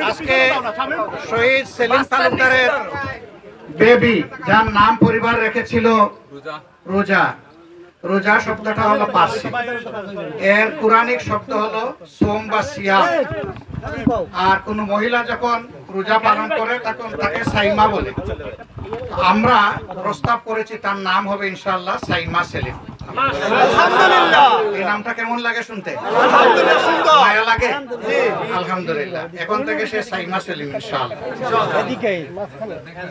আজকে শহীদ সেলিম তালুকদারের বেবি, যার নাম পরিবার রেখেছিল রোজা। রোজা শব্দটা হলো পার্সি, এর কোরআনিক শব্দ হলো সোম বা সিয়াম। আর কোন মহিলা যখন রোজা পালন করে তখন তাকে সাইমা বলে। আমরা প্রস্তাব করেছি তার নাম হবে ইনশাআল্লাহ সাইমা সেলিম। এই নামটা কেমন লাগে শুনতে? মায়া লাগে? আলহামদুলিল্লাহ, এখন থেকে সে সাইমা সেলিম ইনশাআল্লাহ।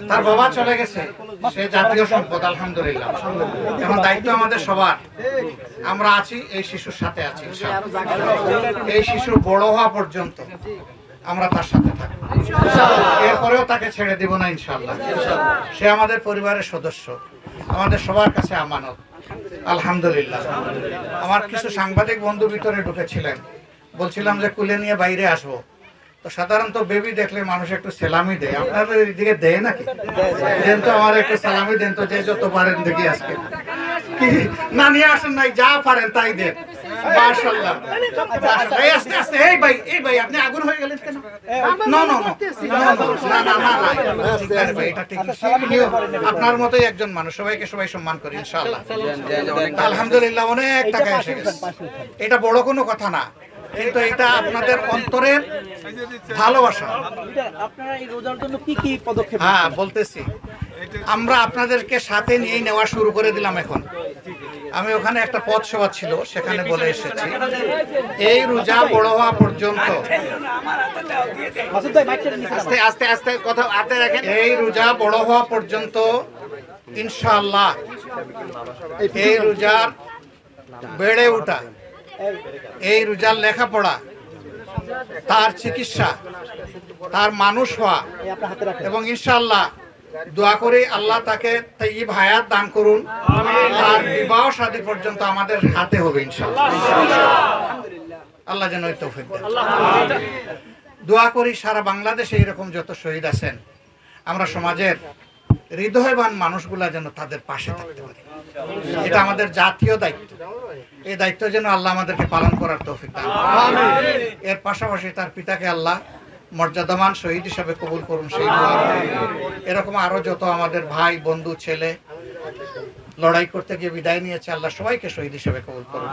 তার বাবা চলে গেছে, সে জাতীয় সম্পদ আলহামদুলিল্লাহ। এখন দায়িত্ব আমাদের সবার, আমরা আছি এই শিশুর সাথে আছি ইনশাআল্লাহ। এই শিশু বড় হওয়া পর্যন্ত আমরা তার সাথে থাকবো, এরপরেও তাকে ছেড়ে দিব না ইনশাআল্লাহ। সে আমাদের পরিবারের সদস্য, আমাদের সবার কাছে আমানত আলহামদুলিল্লাহ। আমার কিছু সাংবাদিক বন্ধু ভিতরে ঢুকেছিলেন, বলছিলাম যে কুলে নিয়ে বাইরে আসবো। তো সাধারণত বেবি দেখলে মানুষ একটু সালামি দেয়, আপনাদের দিকে দেয় নাকি? দেন তো, আমার একটু সালামি দেন তো, যে যত পারেন দেখি আজকে। কি না নিয়ে আসেন নাই, যা পারেন তাই দেন। মাশাআল্লাহ, এই আস্তে আস্তে। এই ভাই আপনি আগুন হয়ে গেলেন কেন? না না না না না না, ঠিক আছে ভাই, এটা ঠিক আছে। আপনার মতোই একজন মানুষ, সবাইকে সবাই সম্মান করি ইনশাআল্লাহ। আলহামদুলিল্লাহ, অনেক টাকা এসে গেছে। এটা বড় কোনো কথা না, কিন্তু এটা আপনাদের অন্তরের ভালোবাসা। আপনারা এই রোজার জন্য কি কি পদক্ষেপ? হ্যাঁ বলতেছি, আমরা আপনাদেরকে সাথে নিয়ে নেওয়া শুরু করে দিলাম। এখন আমি ওখানে একটা পথসভা ছিল, সেখানে বলে এসেছি এই রোজা বড় হওয়া পর্যন্ত, আস্তে আস্তে আস্তে কথা হাতে রাখেন, এই রোজা বড় হওয়া পর্যন্ত ইনশাআল্লাহ এই রোজার বেড়ে ওঠা, এই রোজার লেখাপড়া, তার চিকিৎসা, তার মানুষ হওয়া, এবং ইনশাআল্লাহ দোয়া করি আল্লাহ তাকে তাইয়্যিব হায়াত দান করুন। তার বিবাহ শাদী পর্যন্ত আমাদের হাতে হবে ইনশাআল্লাহ। আল্লাহ যেন তৌফিক দেন। দোয়া করি সারা বাংলাদেশে এইরকম যত শহীদ আছেন, আমরা সমাজের হৃদয়বান মানুষগুলা যেন তাদের পাশে থাকতে পারি। এটা আমাদের জাতীয় দায়িত্ব। এই দায়িত্ব যেন আল্লাহ আমাদেরকে পালন করার তৌফিক দান করুন। এর পাশাপাশি তার পিতাকে আল্লাহ মর্যাদামান শহীদ হিসাবে কবুল করুন, সেই দোয়া। এরকম আরো যত আমাদের ভাই বন্ধু ছেলে লড়াই করতে গিয়ে বিদায় নিয়েছে, আল্লাহ সবাইকে শহীদ হিসেবে কবুল করুন,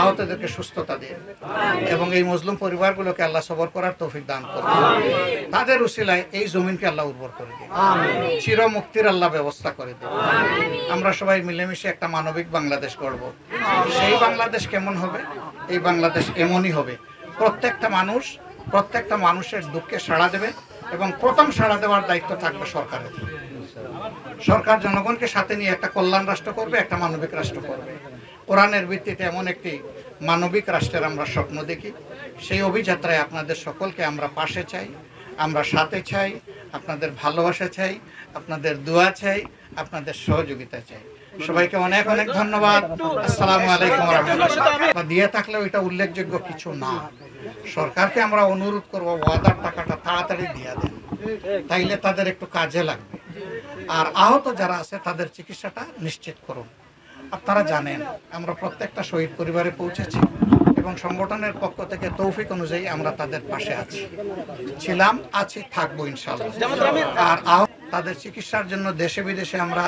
আহতদেরকে সুস্থতা দিন, এবং এই মজলুম পরিবারগুলোকে আল্লাহ সবর করার তৌফিক দান করুন। তাদের উসিলায় এই জমিনকে আল্লাহ উর্বর করে দিন, চির মুক্তির আল্লাহ ব্যবস্থা করে দিন। আমরা সবাই মিলেমিশে একটা মানবিক বাংলাদেশ গড়ব। সেই বাংলাদেশ কেমন হবে? এই বাংলাদেশ এমনই হবে, প্রত্যেকটা মানুষের দুঃখে সাড়া দেবে, এবং প্রথম সাড়া দেওয়ার দায়িত্ব থাকবে সরকারের। সরকার জনগণকে সাথে নিয়ে একটা কল্যাণ রাষ্ট্র করবে, একটা মানবিক রাষ্ট্র করবে। কোরআনের ভিত্তিতে এমন একটি মানবিক রাষ্ট্রের আমরা স্বপ্ন দেখি। সেই অভিযাত্রায় আপনাদের সকলকে আমরা পাশে চাই, আমরা সাথে চাই, আপনাদের ভালোবাসা চাই, আপনাদের দোয়া চাই, আপনাদের সহযোগিতা চাই। সবাইকে অনেক অনেক ধন্যবাদ। আসসালামু আলাইকুম ওয়া রাহমাতুল্লাহ। দিয়ে থাকলেও এটা উল্লেখযোগ্য কিছু না। সরকারকে আমরা অনুরোধ করব, ওয়াদার টাকাটা তাড়াতাড়ি দিয়ে দেন, তাইলে তাদের একটু কাজে লাগবে। আর আহত যারা আছে তাদের চিকিৎসাটা নিশ্চিত করুন। আপনারা জানেন আমরা প্রত্যেকটা শহীদ পরিবারে পৌঁছেছি, এবং সংগঠনের পক্ষ থেকে তৌফিক অনুযায়ী আমরা তাদের পাশে আছি, ছিলাম, আছি, থাকবো ইনশাআল্লাহ। আর আহত তাদের চিকিৎসার জন্য দেশে বিদেশে আমরা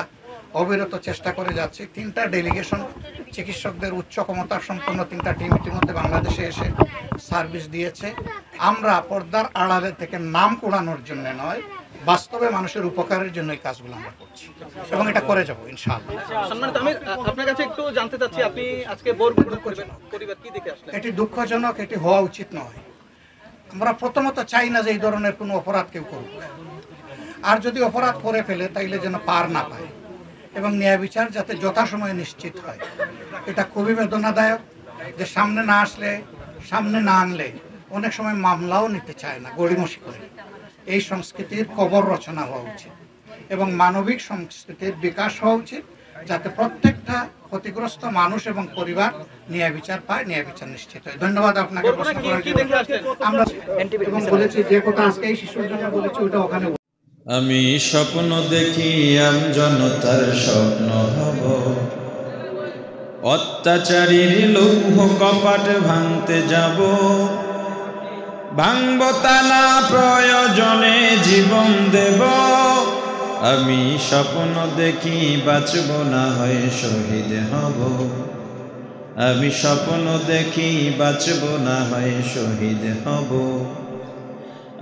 অবিরত চেষ্টা করে যাচ্ছি। 3টা ডেলিগেশন চিকিৎসকদের উচ্চ ক্ষমতা সম্পন্ন 3টা টিম ইতিমধ্যে বাংলাদেশে এসে সার্ভিস দিয়েছে। আমরা পর্দার আড়ালে থেকে নাম কুড়ানোর জন্য নয়, বাস্তবে মানুষের উপকারের জন্য এই কাজগুলো আমরা করছি, এবং এটা করে যাবো ইনশাআল্লাহ। সম্মানিত, আমি আপনার কাছে একটু জানতে চাচ্ছি, আপনি আজকে বরগুনা পরিবার কি দেখে আসলেন? এটি দুঃখজনক, এটি হওয়া উচিত নয়। আমরা প্রথমত চাই না যে এই ধরনের কোনো অপরাধ কেউ করুক, আর যদি অপরাধ করে ফেলে তাইলে যেন পার না পায়, এবং ন্যায় বিচার যাতে যথাসময়ে নিশ্চিত হয়। এটা খুবই বেদনাদায়ক যে সামনে না আনলে অনেক সময় মামলাও নিতে চায় না, গড়িমসি করে। এই সংস্কৃতির কবর রচনা হওয়া উচিত, এবং মানবিক সংস্কৃতির বিকাশ হওয়া উচিত, যাতে প্রত্যেকটা ক্ষতিগ্রস্ত মানুষ এবং পরিবার ন্যায় বিচার পায়, ন্যায় বিচার নিশ্চিত হয়। ধন্যবাদ আপনাকে প্রশ্ন করার জন্য। আমরা এবং বলেছি যে কথা আজকে এই শিশুর জন্য বলেছি, ওটা ওখানে। আমি স্বপ্ন দেখি আমজনতার স্বপ্ন হব, অত্যাচারীর লৌহ কপাট ভাঙতে যাব, ভাঙব তালা প্রয়োজনে জীবন দেব আমি স্বপ্ন দেখি বাঁচব না হয় শহীদ হব আমি স্বপ্ন দেখি বাঁচব না হয় শহীদ হব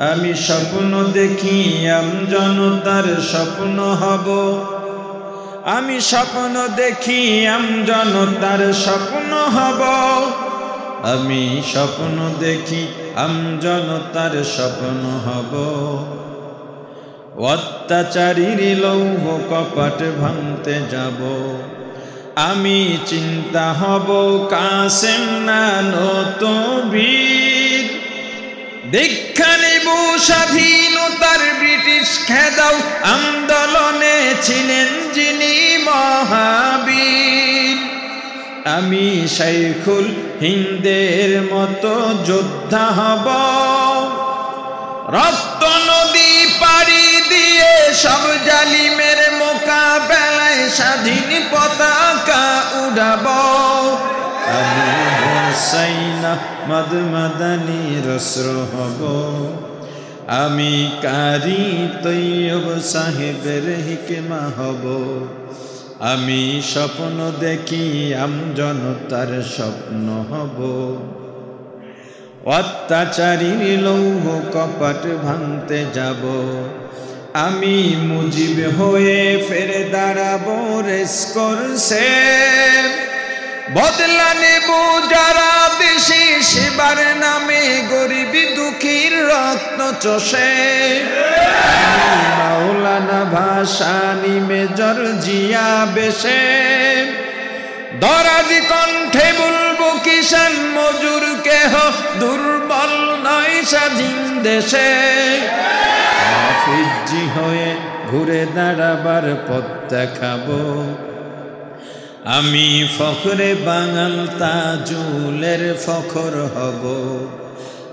আমি স্বপ্ন দেখি আমজনতার স্বপ্ন হব আমি স্বপ্ন দেখি আমজনতার স্বপ্ন হব আমি স্বপ্ন দেখি আমজনতার স্বপ্ন হব অত্যাচারীর লৌহ কপাট ভাঙতে যাব আমি চিন্তা হব কাসেম না নতবীর দীক্ষা নেব স্বাধীনতার ব্রিটিশ খেদাও আন্দোলনে ছিলেন যিনি মহাবীর আমি শাইখুল হিন্দের মতো যোদ্ধা হব রক্ত নদী পাড়ি দিয়ে সব জালিমের মোকাবেলায় স্বাধীন পতাকা উড়াব আমি হুসাইন আহমদ মাদানির অস্ত্র হব আমি কারি তৈয়ব সাহেবের হিকমা হব আমি স্বপ্ন দেখি আমজনতার স্বপ্ন হব অত্যাচারীর লৌহ কপাট ভাঙতে যাব আমি মুজিব হয়ে ফেরে দাঁড়াবো রেস করছে বদলা নেব যারা দেশে সেবার নামে গরিব দুঃখীর রক্ত চষে মাওলানা ভাসানী মেজর জিয়া বেশে দরাজ কণ্ঠে বলবো কিষান মজুর কেহ দুর্বল নয় স্বাধীন দেশে হাফিজি হয়ে ঘুরে দাঁড়াবার পথ দেখাবো আমি ফখরে বাঙাল তাজুলের ফখর হব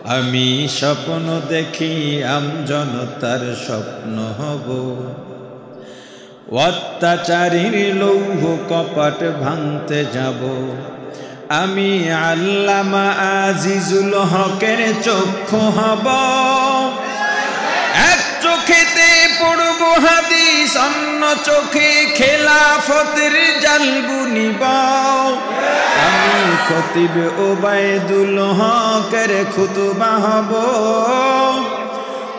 আমি স্বপ্ন দেখি আমজনতার স্বপ্ন হব অত্যাচারীর লৌহ কপাট ভাঙতে যাব আমি আল্লামা আজিজুল হকের চক্ষু হব এক চোখেতে পড়ব হাদিস অন্য চোখে খেলাফতের জাল বুনিব আমি খতিব ওবায়দুল হকের খুতবা হব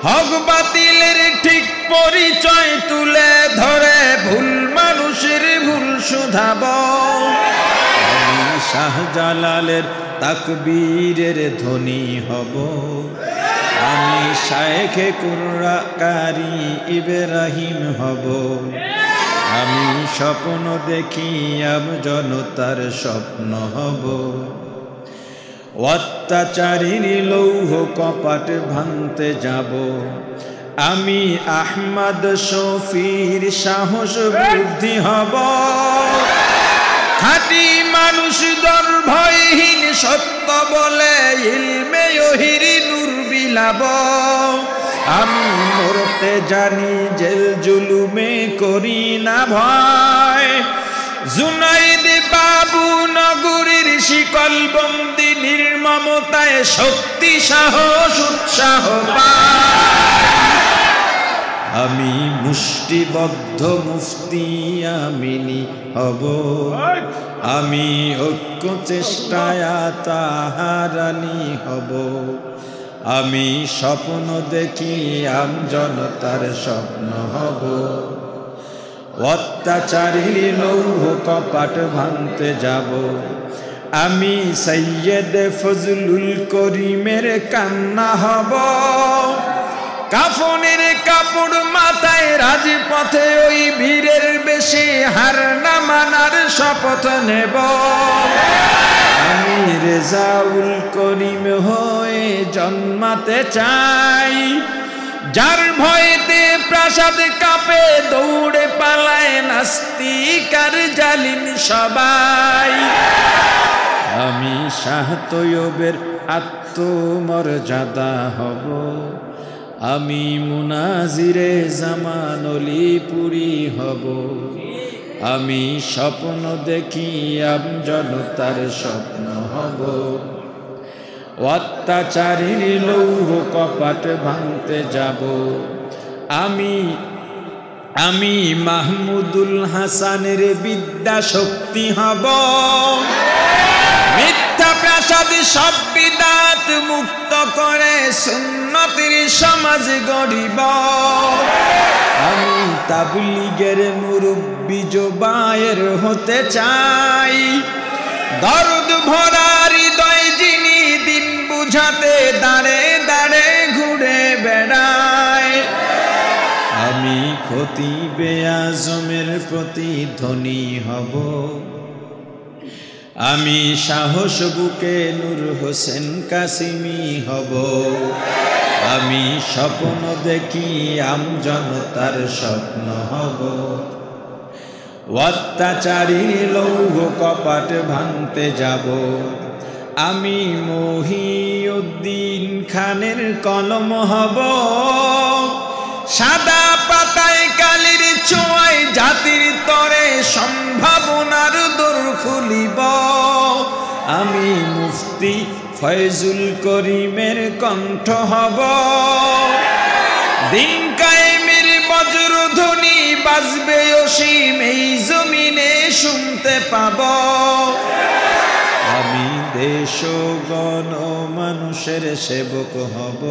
হক বাতিলের ঠিক পরিচয় তুলে ধরে ভুল মানুষের ভুল শুধাব আমি শাহজালালের তাকবীরের ধ্বনি হব আমি শায়েখে কুরআকারী ইব্রাহিম হব আমি স্বপ্ন দেখি আমজনতার স্বপ্ন হব অত্যাচারীর লৌহ কপাট ভাঙতে যাব আমি আহমদ শফির সাহস বুদ্ধি হব খাঁটি মানুষ দর্ভয়হীন সত্য বলে ইলমে ওহির নূর বিলাব আমি মরতে জানি জেল জুলুমে করি না ভয় জুনাইদ বাবু নগরীর শিকল বন্দি নির্মমতায় শক্তি সাহস উৎসাহ পায় আমি মুষ্টিবদ্ধ মুফতি আমিনী হব আমি ঐক্য চেষ্টায় তাহারানি হব আমি স্বপ্ন দেখি আমজনতার স্বপ্ন হব অত্যাচারীর লৌহ কপাট ভাঙতে যাব আমি সৈয়দ ফজলুল করিমের কান্না হব কাফনের কাপড় মাথায় রাজপথে ওই বীরের বেশি হার না মানার শপথ নেব আমি রেজাউল করিম হয়ে জন্মাতে চাই যার ভয়েতে প্রাসাদ কাঁপে দৌড়ে পালায় নাস্তিক আর জালিম সবাই আমি শাহ তৈয়বের আত্মমর্যাদা হব আমি মুনাজিরে জামান অলিপুরি হব আমি স্বপ্ন দেখি আমজনতার স্বপ্ন হব অত্যাচারীর লৌহ কপাট ভাঙতে যাব আমি মাহমুদুল হাসানের বিদ্যা শক্তি হব মিথ্যা প্রাসাদ সব বিদাত মুক্ত করে সুন্নতের সমাজ গড়িব আমি তাবলীগের মুরব্বি জোবায়ের হতে চাই দরদ ভরা হৃদয় যিনি দিন বুঝাতে দাঁড়ে দাঁড়ে ঘুরে বেড়ায় আমি খতিবে আজমের প্রতিধ্বনি হব আমি সাহস বুকে নূর হোসেন কাসিমি হব আমি স্বপ্ন দেখি আমজনতার স্বপ্ন হব অত্যাচারীর লৌহ কপাট ভাঙতে যাব আমি মহিউদ্দিন খানের কলম হব সাদা পাতায় কালির ছোঁয়ায় জাতির তরে সম্ভাবনার দোর খুলিব আমি মুফতি ফয়জুল করিমের কণ্ঠ হব দিন কায়েমের বজ্রধ্বনি বাজবে অসীম এই জমিনে শুনতে পাব আমি দেশ ও গণ মানুষের সেবক হব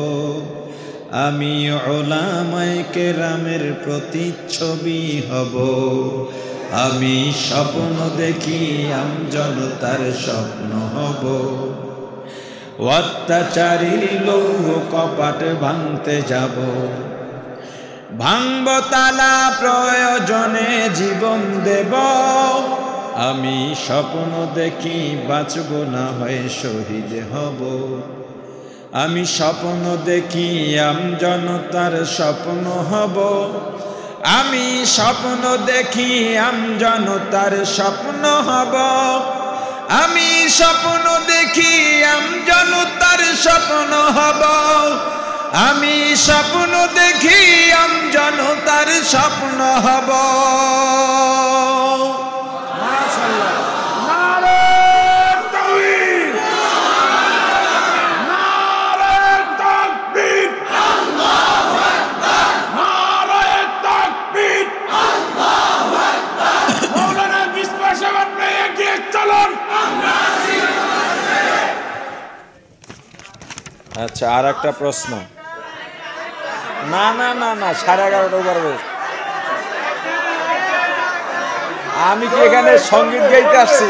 আমি উলামায়ে কেরামের প্রতিচ্ছবি হব আমি স্বপ্ন দেখি আমজনতার স্বপ্ন হব অত্যাচারীর লৌহ কপাট ভাঙতে যাব ভাঙব তালা প্রয়োজনে জীবন দেব আমি স্বপ্ন দেখি বাঁচব না হয় শহীদ হব আমি স্বপ্ন দেখি আমজনতার স্বপ্ন হব আমি স্বপ্ন দেখি আমজনতার স্বপ্ন হব আমি স্বপ্ন দেখি আমজনতার স্বপ্ন হব আমি স্বপ্ন দেখি আমজনতার স্বপ্ন হব আচ্ছা আর একটা প্রশ্ন না না না না 11:30 পারবে আমি কি এখানে সঙ্গীত গাইতে আসছি